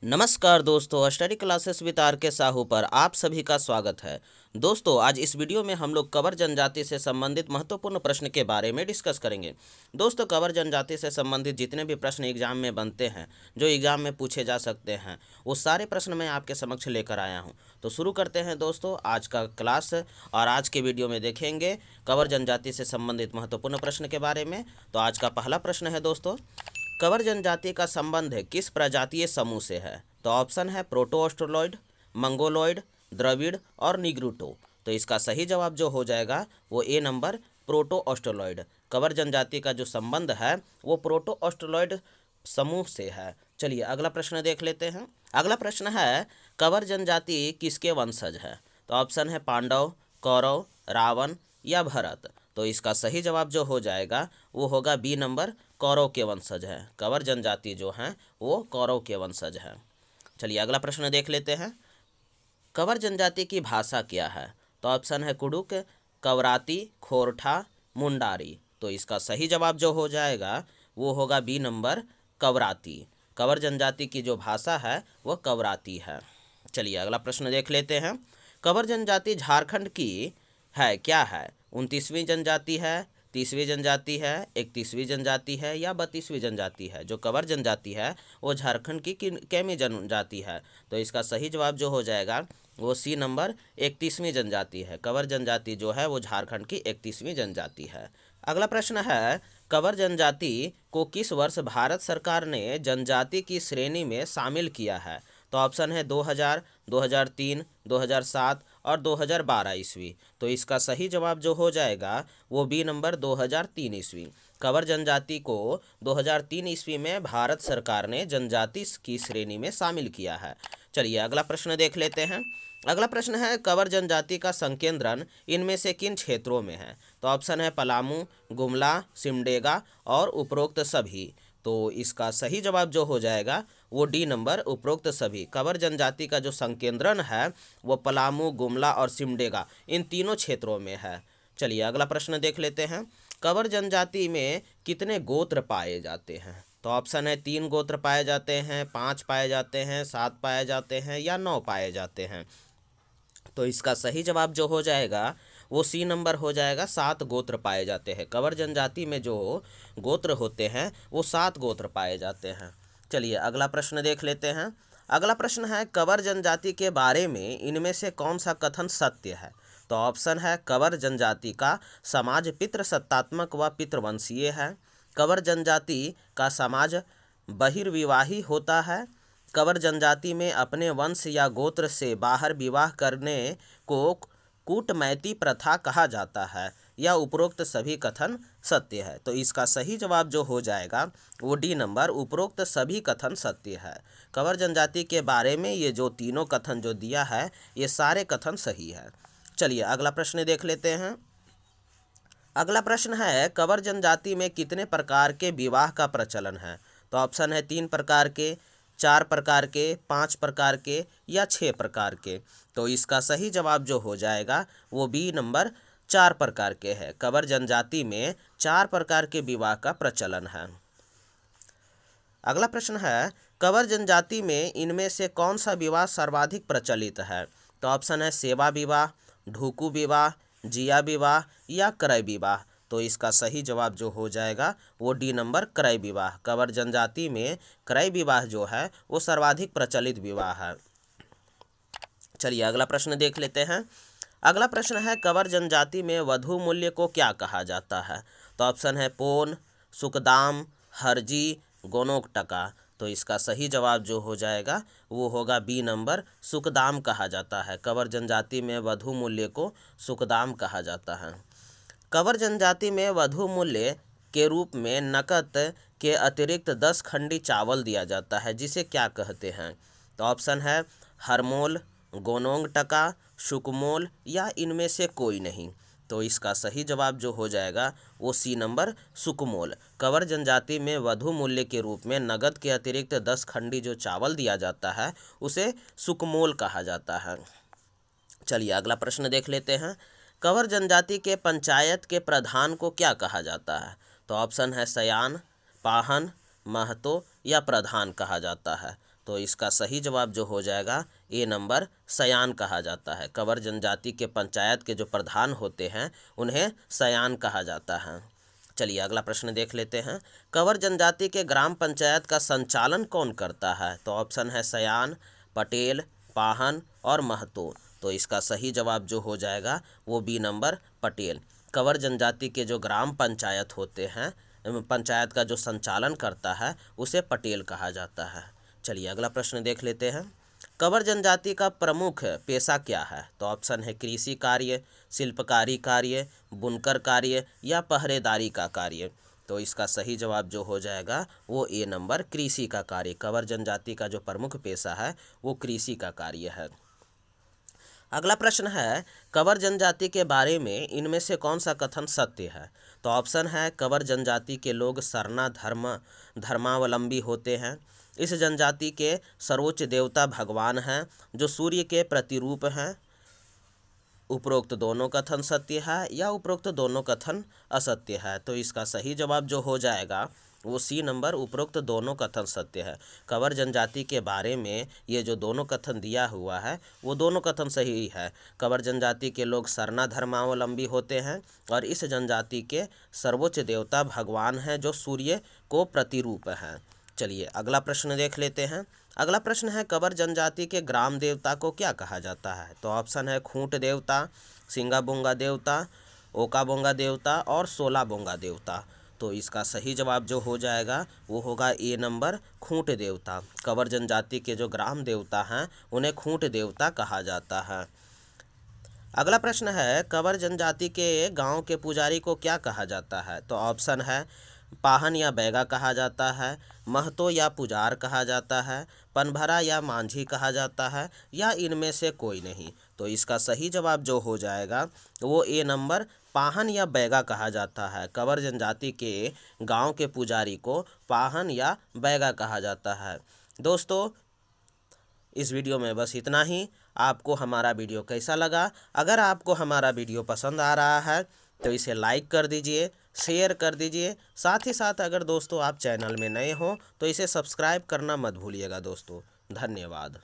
नमस्कार दोस्तों, study classes with are के साहू पर आप सभी का स्वागत है। दोस्तों, आज इस वीडियो में हम लोग कवर जनजाति से संबंधित महत्वपूर्ण प्रश्न के बारे में डिस्कस करेंगे। दोस्तों, कवर जनजाति से संबंधित जितने भी प्रश्न एग्जाम में बनते हैं, जो एग्जाम में पूछे जा सकते हैं, वो सारे प्रश्न मैं आपके समक्ष लेकर आया हूँ। तो शुरू करते हैं दोस्तों आज का क्लास। और आज के वीडियो में देखेंगे कवर जनजाति से संबंधित महत्वपूर्ण प्रश्न के बारे में। तो आज का पहला प्रश्न है दोस्तों, कवर जनजाति का संबंध किस प्रजातीय समूह से है? तो ऑप्शन है प्रोटो ऑस्ट्रोलॉइड, मंगोलॉइड, द्रविड़ और निग्रोटो। तो इसका सही जवाब जो हो जाएगा वो ए नंबर प्रोटो ऑस्ट्रोलॉइड। कवर जनजाति का जो संबंध है वो प्रोटो ऑस्ट्रोलॉइड समूह से है। चलिए अगला प्रश्न देख लेते हैं। अगला प्रश्न है, कवर जनजाति किसके वंशज है? तो ऑप्शन है पांडव, कौरव, रावण या भरत। तो इसका सही जवाब जो हो जाएगा वो होगा बी नंबर, कौरव के वंशज है। कवर जनजाति जो हैं वो कौरव के वंशज हैं। चलिए अगला प्रश्न देख लेते हैं। कवर जनजाति की भाषा क्या है? तो ऑप्शन है कुडुक, कवराती, खोरठा, मुंडारी। तो इसका सही जवाब जो हो जाएगा वो होगा बी नंबर, कवराती। कवर जनजाति की जो भाषा है वह कवराती है। चलिए अगला प्रश्न देख लेते हैं। कवर जनजाति झारखंड की है क्या है? 29वीं जनजाति है, 30वीं जनजाति है, 31वीं जनजाति है या 32वीं जनजाति है? जो कवर जनजाति है वो झारखंड की कैमी जनजाति है? तो इसका सही जवाब जो हो जाएगा वो सी नंबर, 31वीं जनजाति है। कवर जनजाति जो है वो झारखंड की 31वीं जनजाति है। अगला प्रश्न है, कवर जनजाति को किस वर्ष भारत सरकार ने जनजाति की श्रेणी में शामिल किया है? तो ऑप्शन है 2000, 2003, 2007 और 2012 ईस्वी। तो इसका सही जवाब जो हो जाएगा वो बी नंबर 2003 ईस्वी। कवर जनजाति को 2003 ईस्वी में भारत सरकार ने जनजाति की श्रेणी में शामिल किया है। चलिए अगला प्रश्न देख लेते हैं। अगला प्रश्न है, कवर जनजाति का संकेंद्रण इनमें से किन क्षेत्रों में है? तो ऑप्शन है पलामू, गुमला, सिमडेगा और उपरोक्त सभी। तो इसका सही जवाब जो हो जाएगा वो डी नंबर, उपरोक्त सभी। कवर जनजाति का जो संकेंद्रण है वो पलामू, गुमला और सिमडेगा इन तीनों क्षेत्रों में है। चलिए अगला प्रश्न देख लेते हैं। कवर जनजाति में कितने गोत्र पाए जाते हैं? तो ऑप्शन है 3 गोत्र पाए जाते हैं, 5 पाए जाते हैं, 7 पाए जाते हैं या 9 पाए जाते हैं? तो इसका सही जवाब जो हो जाएगा वो सी नंबर हो जाएगा, 7 गोत्र पाए जाते हैं। कवर जनजाति में जो गोत्र होते हैं वो 7 गोत्र पाए जाते हैं। चलिए अगला प्रश्न देख लेते हैं। अगला प्रश्न है, कवर जनजाति के बारे में इनमें से कौन सा कथन सत्य है? तो ऑप्शन है कवर जनजाति का समाज पितृसत्तात्मक व पितृवंशीय है। कवर जनजाति का समाज बहिर्विवाही होता है। कवर जनजाति में अपने वंश या गोत्र से बाहर विवाह करने को कूटमैती प्रथा कहा जाता है, या उपरोक्त सभी कथन सत्य है? तो इसका सही जवाब जो हो जाएगा वो डी नंबर, उपरोक्त सभी कथन सत्य है। कवर जनजाति के बारे में ये जो तीनों कथन जो दिया है ये सारे कथन सही है। चलिए अगला प्रश्न देख लेते हैं। अगला प्रश्न है, कवर जनजाति में कितने प्रकार के विवाह का प्रचलन है? तो ऑप्शन है 3 प्रकार के, 4 प्रकार के, 5 प्रकार के या 6 प्रकार के? तो इसका सही जवाब जो हो जाएगा वो बी नंबर, 4 प्रकार के है। कवर जनजाति में 4 प्रकार के विवाह का प्रचलन है। अगला प्रश्न है, कवर जनजाति में इनमें से कौन सा विवाह सर्वाधिक प्रचलित है? तो ऑप्शन है सेवा विवाह, ढुकू विवाह, जिया विवाह या क्रय विवाह। तो इसका सही जवाब जो हो जाएगा वो डी नंबर, क्रय विवाह। कवर जनजाति में क्रय विवाह जो है वो सर्वाधिक प्रचलित विवाह है। चलिए अगला प्रश्न देख लेते हैं। अगला प्रश्न है, कवर जनजाति में वधू मूल्य को क्या कहा जाता है? तो ऑप्शन है पोन, सुकदाम, हरजी, गोनोक टका। तो इसका सही जवाब जो हो जाएगा वो होगा बी नंबर, सुकदाम कहा जाता है। कवर जनजाति में वधू मूल्य को सुकदाम कहा जाता है। कवर जनजाति में वधू मूल्य के रूप में नकद के अतिरिक्त 10 खंडी चावल दिया जाता है, जिसे क्या कहते हैं? तो ऑप्शन है हरमोल, गोनोंग टका, शुकमोल या इनमें से कोई नहीं। तो इसका सही जवाब जो हो जाएगा वो सी नंबर, सुकमोल। कवर जनजाति में वधू मूल्य के रूप में नगद के अतिरिक्त 10 खंडी जो चावल दिया जाता है उसे सुकमोल कहा जाता है। चलिए अगला प्रश्न देख लेते हैं। कवर जनजाति के पंचायत के प्रधान को क्या कहा जाता है? तो ऑप्शन है सयान, पाहन, महतो या प्रधान कहा जाता है। तो इसका सही जवाब जो हो जाएगा ए नंबर सयान कहा जाता है। कंवर जनजाति के पंचायत के जो प्रधान होते हैं उन्हें सयान कहा जाता है। चलिए अगला प्रश्न देख लेते हैं। कंवर जनजाति के ग्राम पंचायत का संचालन कौन करता है? तो ऑप्शन है सयान, पटेल, पाहन और महतो। तो इसका सही जवाब जो हो जाएगा वो बी नंबर पटेल। कंवर जनजाति के जो ग्राम पंचायत होते हैं, पंचायत का जो संचालन करता है उसे पटेल कहा जाता है। चलिए अगला प्रश्न देख लेते हैं। कंवर जनजाति का प्रमुख पेशा क्या है? तो ऑप्शन है कृषि कार्य, शिल्पकारी कार्य, बुनकर कार्य या पहरेदारी का कार्य। तो इसका सही जवाब जो हो जाएगा वो ए नंबर कृषि का कार्य। कंवर जनजाति का जो प्रमुख पेशा है वो कृषि का कार्य है। अगला प्रश्न है, कंवर जनजाति के बारे में इनमें से कौन सा कथन सत्य है? तो ऑप्शन है कंवर जनजाति के लोग सरना धर्मावलंबी होते हैं। इस जनजाति के सर्वोच्च देवता भगवान हैं जो सूर्य के प्रतिरूप हैं। उपरोक्त दोनों कथन सत्य है या उपरोक्त दोनों कथन असत्य है? तो इसका सही जवाब जो हो जाएगा वो सी नंबर उपरोक्त दोनों कथन सत्य है। कंवर जनजाति के बारे में ये जो दोनों कथन दिया हुआ है वो दोनों कथन सही है। कंवर जनजाति के लोग सरना धर्मावलंबी होते हैं और इस जनजाति के सर्वोच्च देवता भगवान हैं जो सूर्य को प्रतिरूप हैं। चलिए अगला प्रश्न देख लेते हैं। अगला प्रश्न है, कंवर जनजाति के ग्राम देवता को क्या कहा जाता है? तो ऑप्शन है खूंट देवता, सिंगा बोंगा देवता, ओका बोंगा देवता और सोला बोंगा देवता। तो इसका सही जवाब जो हो जाएगा वो होगा ए नंबर खूंट देवता। कंवर जनजाति के जो ग्राम देवता हैं उन्हें खूंट देवता कहा जाता है। अगला प्रश्न है, कंवर जनजाति के गांव के पुजारी को क्या कहा जाता है? तो ऑप्शन है पाहन या बैगा कहा जाता है, महतो या पुजार कहा जाता है, पनभरा या मांझी कहा जाता है या इनमें से कोई नहीं। तो इसका सही जवाब जो हो जाएगा वो ए नंबर पाहन या बैगा कहा जाता है। कंवर जनजाति के गांव के पुजारी को पाहन या बैगा कहा जाता है। दोस्तों इस वीडियो में बस इतना ही। आपको हमारा वीडियो कैसा लगा? अगर आपको हमारा वीडियो पसंद आ रहा है तो इसे लाइक कर दीजिए, शेयर कर दीजिए। साथ ही साथ अगर दोस्तों आप चैनल में नए हो तो इसे सब्सक्राइब करना मत भूलिएगा दोस्तों। धन्यवाद।